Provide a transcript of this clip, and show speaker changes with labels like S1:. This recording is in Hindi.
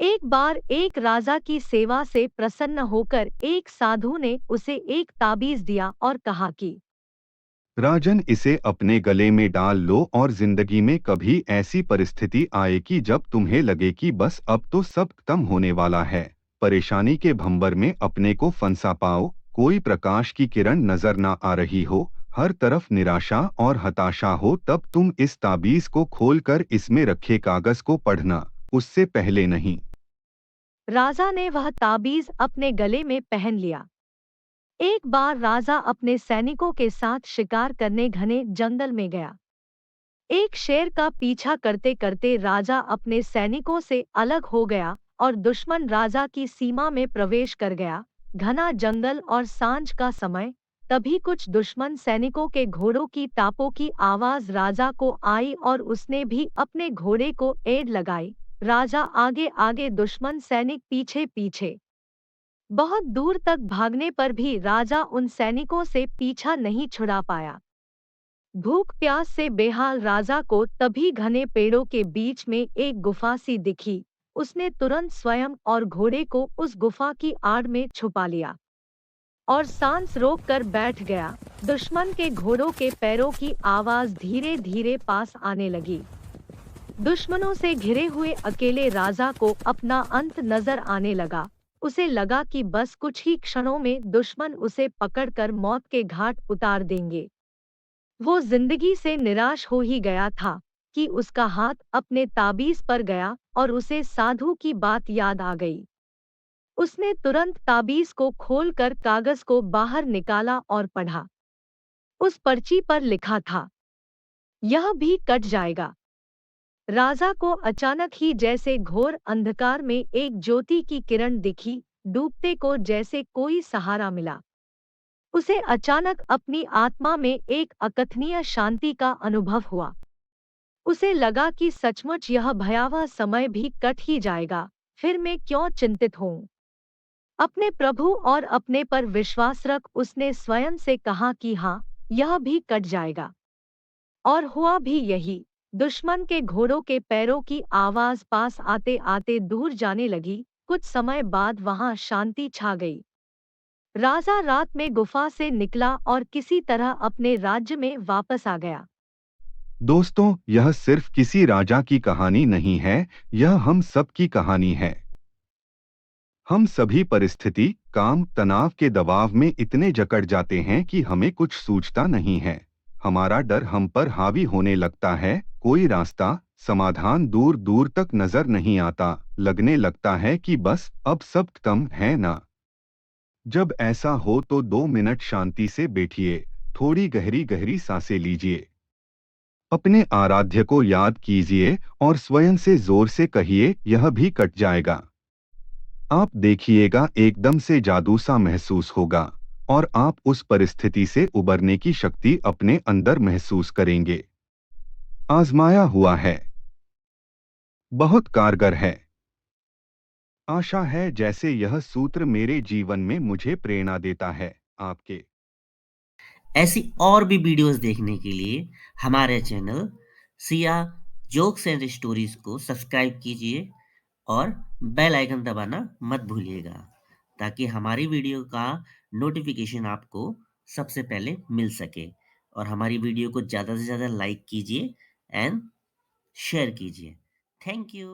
S1: एक बार एक राजा की सेवा से प्रसन्न होकर एक साधु ने उसे एक ताबीज दिया और कहा कि
S2: राजन, इसे अपने गले में डाल लो और जिंदगी में कभी ऐसी परिस्थिति आएगी जब तुम्हें लगे कि बस अब तो सब खत्म होने वाला है, परेशानी के भंवर में अपने को फंसा पाओ, कोई प्रकाश की किरण नजर ना आ रही हो, हर तरफ निराशा और हताशा हो, तब तुम इस ताबीज को खोलकर इसमें रखे कागज को पढ़ना, उससे पहले नहीं।
S1: राजा ने वह ताबीज अपने गले में पहन लिया। एक बार राजा अपने सैनिकों के साथ शिकार करने घने जंगल में गया। एक शेर का पीछा करते करते राजा अपने सैनिकों से अलग हो गया और दुश्मन राजा की सीमा में प्रवेश कर गया। घना जंगल और सांझ का समय। तभी कुछ दुश्मन सैनिकों के घोड़ों की टापों की आवाज राजा को आई और उसने भी अपने घोड़े को एड़ लगाई। राजा आगे आगे, दुश्मन सैनिक पीछे पीछे। बहुत दूर तक भागने पर भी राजा उन सैनिकों से पीछा नहीं छुड़ा पाया। भूख प्यास से बेहाल राजा को तभी घने पेड़ों के बीच में एक गुफा सी दिखी। उसने तुरंत स्वयं और घोड़े को उस गुफा की आड़ में छुपा लिया और सांस रोक कर बैठ गया। दुश्मन के घोड़ों के पैरों की आवाज धीरे धीरे पास आने लगी। दुश्मनों से घिरे हुए अकेले राजा को अपना अंत नजर आने लगा। उसे लगा कि बस कुछ ही क्षणों में दुश्मन उसे पकड़कर मौत के घाट उतार देंगे। वो जिंदगी से निराश हो ही गया था कि उसका हाथ अपने ताबीज पर गया और उसे साधु की बात याद आ गई। उसने तुरंत ताबीज को खोलकर कागज को बाहर निकाला और पढ़ा। उस पर्ची पर लिखा था, यह भी कट जाएगा। राजा को अचानक ही जैसे घोर अंधकार में एक ज्योति की किरण दिखी। डूबते को जैसे कोई सहारा मिला। उसे अचानक अपनी आत्मा में एक अकथनीय शांति का अनुभव हुआ। उसे लगा कि सचमुच यह भयावह समय भी कट ही जाएगा, फिर मैं क्यों चिंतित हूँ। अपने प्रभु और अपने पर विश्वास रख उसने स्वयं से कहा कि हाँ, यह भी कट जाएगा। और हुआ भी यही। दुश्मन के घोड़ों के पैरों की आवाज पास आते आते दूर जाने लगी। कुछ समय बाद वहां शांति छा गई। राजा रात में गुफा से निकला और किसी तरह अपने राज्य में वापस आ गया।
S2: दोस्तों, यह सिर्फ किसी राजा की कहानी नहीं है, यह हम सब की कहानी है। हम सभी परिस्थिति, काम, तनाव के दबाव में इतने जकड़ जाते हैं कि हमें कुछ सूझता नहीं है। हमारा डर हम पर हावी होने लगता है, कोई रास्ता, समाधान दूर दूर तक नजर नहीं आता, लगने लगता है कि बस अब सब खत्म है ना। जब ऐसा हो तो 2 मिनट शांति से बैठिए, थोड़ी गहरी गहरी सांसें लीजिए, अपने आराध्य को याद कीजिए और स्वयं से जोर से कहिए, यह भी कट जाएगा। आप देखिएगा, एकदम से जादू सा महसूस होगा और आप उस परिस्थिति से उबरने की शक्ति अपने अंदर महसूस करेंगे। आजमाया हुआ है, बहुत कारगर है। आशा है जैसे यह सूत्र मेरे जीवन में मुझे प्रेरणा देता है, आपके।
S3: ऐसी और भी वीडियोस देखने के लिए हमारे channel Siya jokes and stories को सब्सक्राइब कीजिए और बेल आइकन दबाना मत भूलिएगा ताकि हमारी वीडियो का नोटिफिकेशन आपको सबसे पहले मिल सके। और हमारी वीडियो को ज़्यादा से ज़्यादा लाइक कीजिए एंड शेयर कीजिए। Thank you.